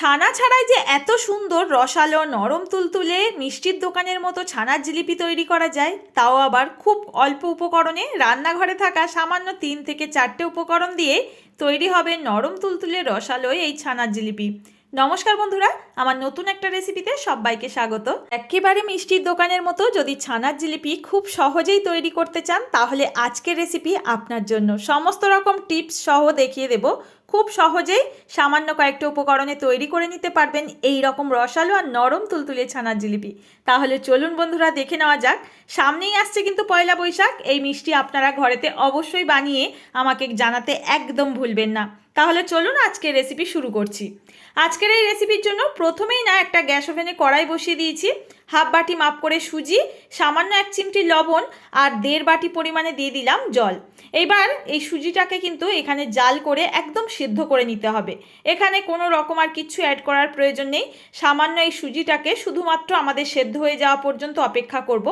ছানা ছাড়াই যে এত সুন্দর রসালো নরম তুলতুলে মিষ্টির দোকানের মতো ছানার জিলিপি তৈরি করা যায়, তাও আবার খুব অল্প উপকরণে। রান্নাঘরে থাকা সামান্য 3 থেকে 4টে উপকরণ দিয়ে তৈরি হবে নরম তুলতুলে রসালো এই ছানার জিলিপি। নমস্কার বন্ধুরা, আমার নতুন একটা রেসিপিতে সবাইকে স্বাগত। একেবারে মিষ্টির দোকানের মতো যদি ছানার জিলিপি খুব সহজেই তৈরি করতে চান, তাহলে আজকের রেসিপি আপনার জন্য। সমস্ত রকম টিপস সহ দেখিয়ে দেব। খুব সহজেই সামান্য কয়েকটা উপকরণে তৈরি করে নিতে পারবেন এই রকম রসালো আর নরম তুলতুলে ছানার জিলিপি। তাহলে চলুন বন্ধুরা, দেখে নেওয়া যাক। সামনেই আসছে কিন্তু পয়লা বৈশাখ। এই মিষ্টি আপনারা ঘরেতে অবশ্যই বানিয়ে আমাকে জানাতে একদম ভুলবেন না। তাহলে চলুন আজকের রেসিপি শুরু করছি। আজকের এই রেসিপির জন্য প্রথমেই একটা গ্যাস ওভেনে কড়াই বসিয়ে দিয়েছি। হাফ বাটি মাপ করে সুজি, সামান্য 1 চিমটি লবণ আর 1.5 বাটি পরিমাণে দিয়ে দিলাম জল। এবার এই সুজিটাকে কিন্তু এখানে জাল করে একদম সিদ্ধ করে নিতে হবে। এখানে কোনো রকম আর কিছু অ্যাড করার প্রয়োজন নেই। সামান্য এই সুজিটাকে শুধুমাত্র আমাদের সেদ্ধ হয়ে যাওয়া পর্যন্ত অপেক্ষা করব।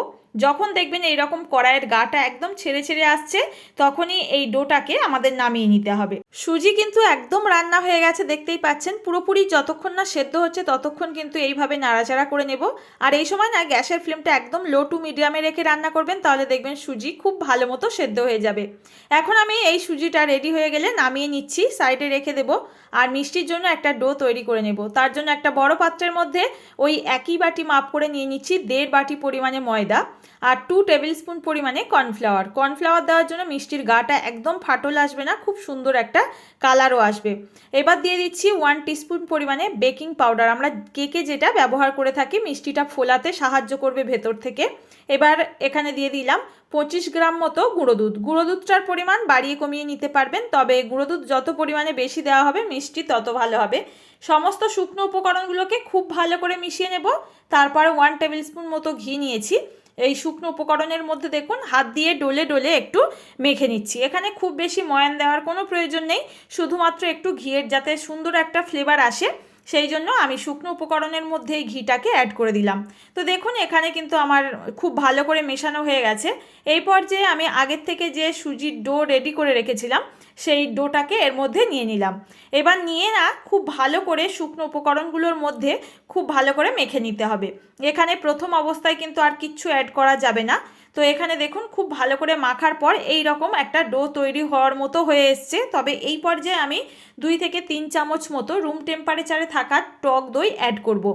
যখন দেখবেন এইরকম কড়াইয়ের গাটা একদম ছেড়ে ছেড়ে আসছে, তখনই এই ডোটাকে আমাদের নামিয়ে নিতে হবে। সুজি কিন্তু একদম রান্না হয়ে গেছে, দেখতেই পাচ্ছেন। পুরোপুরি যতক্ষণ না সেদ্ধ হচ্ছে ততক্ষণ কিন্তু এইভাবে নাড়াচাড়া করে নেব। আর এই সময় গ্যাসের ফ্লেমটা একদম লো টু মিডিয়ামে রেখে রান্না করবেন, তাহলে দেখবেন সুজি খুব ভালো মতো সেদ্ধ হয়ে যাবে। এখন আমি এই সুজিটা রেডি হয়ে গেলে নামিয়ে নিচ্ছি, সাইডে রেখে দেব। আর মিষ্টির জন্য একটা ডো তৈরি করে নেব। তার জন্য একটা বড় পাত্রের মধ্যে ওই একই বাটি মাপ করে নিয়ে নিচ্ছি 1.5 বাটি পরিমাণে ময়দা আর 2 টেবিল স্পুন পরিমাণে কর্নফ্লাওয়ার। কর্নফ্লাওয়ার দেওয়ার জন্য মিষ্টির গাটা একদম ফাটল আসবে না, খুব সুন্দর একটা কালারও আসবে। এবার দিয়ে দিচ্ছি 1 টিস্পুন পরিমাণে বেকিং পাউডার। আমরা কেকে যেটা ব্যবহার করে থাকি, মিষ্টিটা ফোলাতে সাহায্য করবে ভেতর থেকে। এবার এখানে দিয়ে দিলাম 25 গ্রাম মতো গুঁড়ো দুধ। গুঁড়ো দুধটার পরিমাণ বাড়িয়ে কমিয়ে নিতে পারবেন, তবে গুঁড়ো দুধ যত পরিমাণে বেশি দেওয়া হবে মিষ্টি তত ভালো হবে। সমস্ত শুকনো উপকরণগুলোকে খুব ভালো করে মিশিয়ে নেব। তারপরে 1 টেবিল স্পুন মতো ঘি নিয়েছি। এই শুকনো উপকরণের মধ্যে দেখুন হাত দিয়ে ডলে ডলে একটু মেখে নিচ্ছি। এখানে খুব বেশি ময়ান দেওয়ার কোনো প্রয়োজন নেই, শুধুমাত্র একটু ঘিয়ের যাতে সুন্দর একটা ফ্লেভার আসে সেই জন্য আমি শুকনো উপকরণের মধ্যে এই ঘিটাকে অ্যাড করে দিলাম। তো দেখুন এখানে কিন্তু আমার খুব ভালো করে মেশানো হয়ে গেছে। এই পর্যায়ে আমি আগের থেকে যে সুজির ডো রেডি করে রেখেছিলাম সেই ডোটাকে এর মধ্যে নিয়ে নিলাম। এবার নিয়ে খুব ভালো করে শুকনো উপকরণগুলোর মধ্যে খুব ভালো করে মেখে নিতে হবে। এখানে প্রথম অবস্থায় কিন্তু আর কিচ্ছু অ্যাড করা যাবে না। তো এখানে দেখুন খুব ভালো করে মাখার পর এই রকম একটা ডো তৈরি হওয়ার মতো হয়ে এসছে। তবে এই পর্যায়ে আমি 2 থেকে 3 চামচ মতো রুম টেম্পারেচারে থাকা টক দই অ্যাড করব।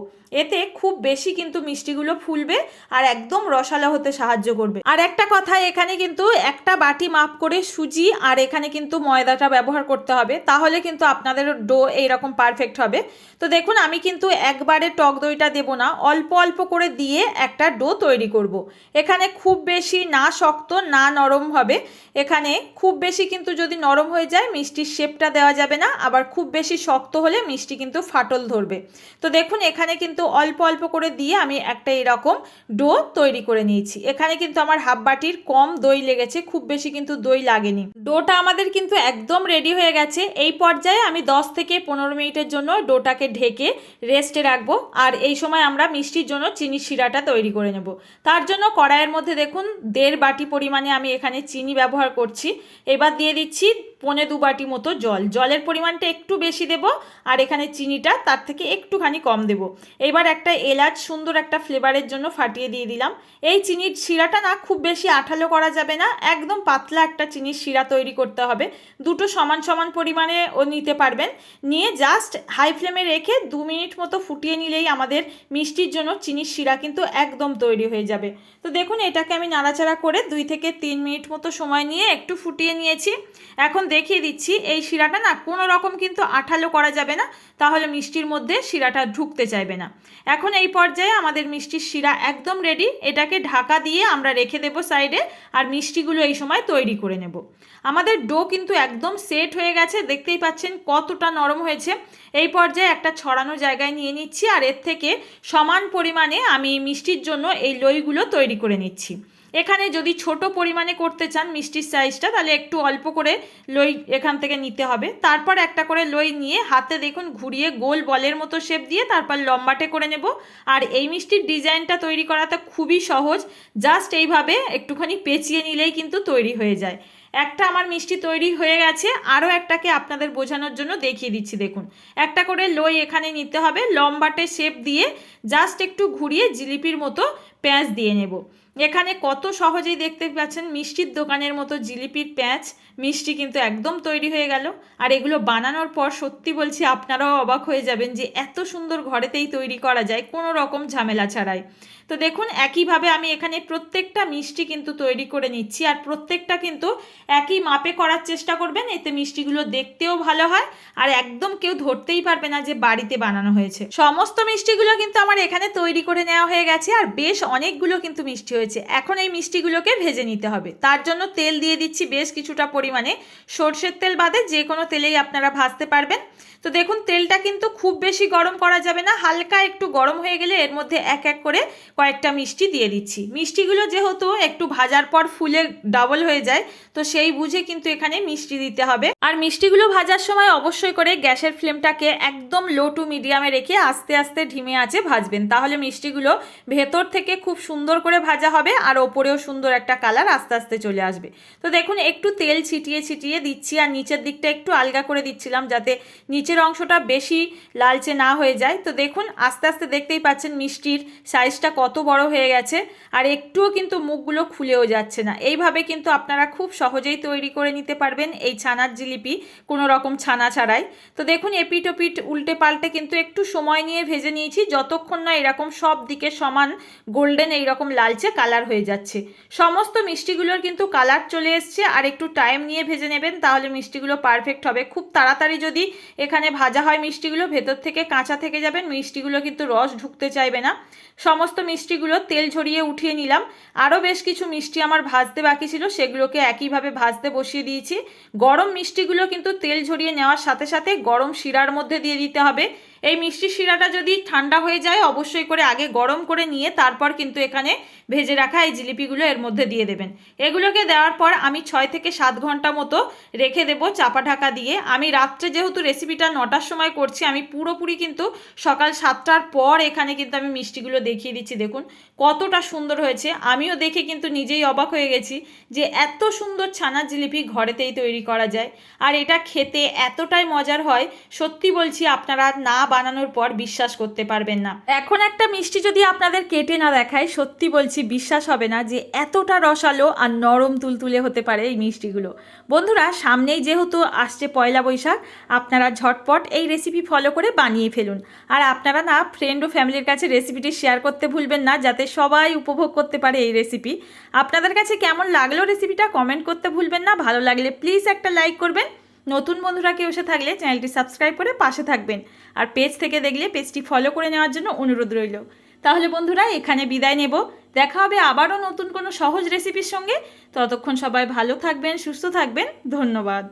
এতে খুব বেশি কিন্তু মিষ্টিগুলো ফুলবে আর একদম রসালো হতে সাহায্য করবে। আর একটা কথা, এখানে কিন্তু একটা বাটি মাপ করে সুজি আর এখানে কিন্তু ময়দাটা ব্যবহার করতে হবে, তাহলে কিন্তু আপনাদের ডো এইরকম পারফেক্ট হবে। তো দেখুন আমি কিন্তু একবারে টক দইটা দেব না, অল্প অল্প করে দিয়ে একটা ডো তৈরি করব। এখানে খুব বেশি না শক্ত না নরম হবে। এখানে খুব বেশি কিন্তু যদি নরম হয়ে যায় মিষ্টির শেপটা দেওয়া যাবে না, আবার খুব বেশি শক্ত হলে মিষ্টি কিন্তু ফাটল ধরবে। তো দেখুন এখানে কিন্তু অল্প অল্প করে দিয়ে আমি একটা এরকম ডো তৈরি করে নিয়েছি। এখানে কিন্তু আমার হাফ বাটির কম দই লেগেছে, খুব বেশি কিন্তু দই লাগেনি। ডোটা আমাদের কিন্তু একদম রেডি হয়ে গেছে। এই পর্যায়ে আমি 10 থেকে 15 মিনিটের জন্য ডোটাকে ঢেকে রেস্টে রাখবো। আর এই সময় আমরা মিষ্টির জন্য চিনির শিরাটা তৈরি করে নেব। তার জন্য কড়াইয়ের মধ্যে দেখুন 1.5 বাটি পরিমাণে আমি এখানে চিনি ব্যবহার করছি। এবার দিয়ে দিচ্ছি 1.25 বাটি মতো জল। জলের পরিমাণটা একটু বেশি দেব আর এখানে চিনিটা তার থেকে একটুখানি কম দেব। এবার একটা এলাচ সুন্দর একটা ফ্লেভারের জন্য ফাটিয়ে দিয়ে দিলাম। এই চিনির শিরাটা খুব বেশি আঠালো করা যাবে না, একদম পাতলা একটা চিনির শিরা তৈরি করতে হবে। দুটো সমান সমান পরিমাণে নিতে পারবেন। নিয়ে জাস্ট হাই ফ্লেমে রেখে 2 মিনিট মতো ফুটিয়ে নিলেই আমাদের মিষ্টির জন্য চিনির শিরা কিন্তু একদম তৈরি হয়ে যাবে। তো দেখুন এটাকে আমি নাড়াচাড়া করে 2 থেকে 3 মিনিট মতো সময় নিয়ে একটু ফুটিয়ে নিয়েছি। এখন দেখিয়ে দিচ্ছি এই শিরাটা কোনো রকম কিন্তু আঠালো করা যাবে না, তাহলে মিষ্টির মধ্যে শিরাটা ঢুকতে চাইবে না। এখন এই পর্যায়ে আমাদের মিষ্টির শিরা একদম রেডি। এটাকে ঢাকা দিয়ে আমরা রেখে দেব সাইডে, আর মিষ্টিগুলো এই সময় তৈরি করে নেব। আমাদের ডো কিন্তু একদম সেট হয়ে গেছে, দেখতেই পাচ্ছেন কতটা নরম হয়েছে। এই পর্যায়ে একটা ছড়ানো জায়গায় নিয়ে নিচ্ছি আর এর থেকে সমান পরিমাণে আমি মিষ্টির জন্য এই লইগুলো তৈরি করে নিচ্ছি। এখানে যদি ছোট পরিমাণে করতে চান মিষ্টির সাইজটা, তাহলে একটু অল্প করে লই এখান থেকে নিতে হবে। তারপর একটা করে লই নিয়ে হাতে দেখুন ঘুরিয়ে গোল বলের মতো শেপ দিয়ে তারপর লম্বাটে করে নেব। আর এই মিষ্টির ডিজাইনটা তৈরি করাটা খুবই সহজ, জাস্ট এইভাবে একটুখানি পেঁচিয়ে নিলেই কিন্তু তৈরি হয়ে যায়। একটা আমার মিষ্টি তৈরি হয়ে গেছে, আরও একটাকে আপনাদের বোঝানোর জন্য দেখিয়ে দিচ্ছি। দেখুন, একটা করে লই এখানে নিতে হবে, লম্বাটে শেপ দিয়ে জাস্ট একটু ঘুরিয়ে জিলিপির মতো প্যাঁচ দিয়ে নেব। এখানে কত সহজেই দেখতে পাচ্ছেন মিষ্টির দোকানের মতো জিলিপির প্যাঁচ মিষ্টি কিন্তু একদম তৈরি হয়ে গেল। আর এগুলো বানানোর পর সত্যি বলছি আপনারাও অবাক হয়ে যাবেন যে এত সুন্দর ঘরেতেই তৈরি করা যায় কোনো রকম ঝামেলা ছাড়াই। তো দেখুন, একইভাবে আমি এখানে প্রত্যেকটা মিষ্টি কিন্তু তৈরি করে নিচ্ছি, আর প্রত্যেকটা কিন্তু একই মাপে করার চেষ্টা করবেন, এতে মিষ্টিগুলো দেখতেও ভালো হয় আর একদম কেউ ধরতেই পারবে না যে বাড়িতে বানানো হয়েছে। সমস্ত মিষ্টিগুলো কিন্তু আমার এখানে তৈরি করে নেওয়া হয়ে গেছে, আর বেশ অনেকগুলো কিন্তু মিষ্টি হয়েছে। এখন এই মিষ্টিগুলোকে ভেজে নিতে হবে, তার জন্য তেল দিয়ে দিচ্ছি বেশ কিছুটা পরিমাণে। সর্ষের তেল বাদে যে কোনো তেলেই আপনারা ভাজতে পারবেন। তো দেখুন, তেলটা কিন্তু খুব বেশি গরম করা যাবে না, হালকা একটু গরম হয়ে গেলে এর মধ্যে এক এক করে কয়েকটা মিষ্টি দিয়ে দিচ্ছি। মিষ্টিগুলো যেহেতু একটু ভাজার পর ফুলে ডাবল হয়ে যায়, তো সেই বুঝে কিন্তু এখানে মিষ্টি দিতে হবে। আর মিষ্টিগুলো ভাজার সময় অবশ্যই করে গ্যাসের ফ্লেমটাকে একদম লো টু মিডিয়ামে রেখে আস্তে আস্তে ধিমে আঁচে ভাজবেন, তাহলে মিষ্টিগুলো ভেতর থেকে খুব সুন্দর করে ভাজা হবে আর ওপরেও সুন্দর একটা কালার আস্তে আস্তে চলে আসবে। তো দেখুন, একটু তেল ছিটিয়ে ছিটিয়ে দিচ্ছি, আর নিচের দিকটা একটু আলগা করে দিচ্ছিলাম যাতে নিচের অংশটা বেশি লালচে না হয়ে যায়। তো দেখুন, আস্তে আস্তে দেখতেই পাচ্ছেন মিষ্টির সাইজটা কত বড় হয়ে গেছে, আর একটুও কিন্তু মুখগুলো খুলেও যাচ্ছে না। এইভাবে কিন্তু আপনারা খুব সহজেই তৈরি করে নিতে পারবেন এই ছানার জিলিপি, কোনো রকম ছানা ছাড়াই। তো দেখুন, এপিট ওপিট উল্টে পাল্টে কিন্তু একটু সময় নিয়ে ভেজে নিয়েছি, যতক্ষণ না এরকম সব দিকে সমান গোল্ডেন এইরকম লালচে কালার হয়ে যাচ্ছে। সমস্ত মিষ্টিগুলোর কিন্তু কালার চলে এসছে, আর একটু টাইম নিয়ে ভেজে নেবেন, তাহলে মিষ্টিগুলো পারফেক্ট হবে। খুব তাড়াতাড়ি যদি এখানে ভাজা হয় মিষ্টিগুলো ভেতর থেকে কাঁচা থেকে যাবেন, মিষ্টিগুলো কিন্তু রস ঢুকতে চাইবে না। সমস্ত মিষ্টিগুলো তেল ঝরিয়ে উঠিয়ে নিলাম। আরও বেশ কিছু মিষ্টি আমার ভাজতে বাকি ছিল, সেগুলোকে একইভাবে ভাজতে বসিয়ে দিয়েছি। গরম মিষ্টিগুলো কিন্তু তেল ঝরিয়ে নেওয়ার সাথে সাথে গরম শিরার মধ্যে দিয়ে দিতে হবে। এই মিষ্টি শিরাটা যদি ঠান্ডা হয়ে যায় অবশ্যই করে আগে গরম করে নিয়ে তারপর কিন্তু এখানে ভেজে রাখা এই জিলিপিগুলো এর মধ্যে দিয়ে দেবেন। এগুলোকে দেওয়ার পর আমি 6 থেকে 7 ঘন্টা মতো রেখে দেব চাপা ঢাকা দিয়ে। আমি রাত্রে যেহেতু রেসিপিটা 9টার সময় করছি, আমি পুরোপুরি কিন্তু সকাল 7টার পর এখানে কিন্তু আমি মিষ্টিগুলো দেখিয়ে দিচ্ছি। দেখুন কতটা সুন্দর হয়েছে, আমিও দেখে কিন্তু নিজেই অবাক হয়ে গেছি যে এত সুন্দর ছানার জিলিপি ঘরেতেই তৈরি করা যায়, আর এটা খেতে এতটাই মজার হয় সত্যি বলছি আপনারা না বানানোর পর বিশ্বাস করতে পারবেন না। এখন একটা মিষ্টি যদি আপনাদের কেটে না দেখায় সত্যি বলছি বিশ্বাস হবে না যে এতটা রসালো আর নরম তুলতুলে হতে পারে এই মিষ্টিগুলো। বন্ধুরা, সামনেই যেহেতু আসছে পয়লা বৈশাখ, আপনারা ঝটপট এই রেসিপি ফলো করে বানিয়ে ফেলুন। আর আপনারা না ফ্রেন্ড ও ফ্যামিলির কাছে রেসিপিটি শেয়ার করতে ভুলবেন না, যাতে সবাই উপভোগ করতে পারে এই রেসিপি। আপনাদের কাছে কেমন লাগলো রেসিপিটা কমেন্ট করতে ভুলবেন না। ভালো লাগলে প্লিজ একটা লাইক করবেন। নতুন বন্ধুরা কেউ এসে থাকলে চ্যানেলটি সাবস্ক্রাইব করে পাশে থাকবেন, আর পেজ থেকে দেখলে পেজটি ফলো করে নেওয়ার জন্য অনুরোধ রইল। তাহলে বন্ধুরা, এখানে বিদায় নেব। দেখা হবে আবারও নতুন কোনো সহজ রেসিপির সঙ্গে। ততক্ষণ সবাই ভালো থাকবেন, সুস্থ থাকবেন। ধন্যবাদ।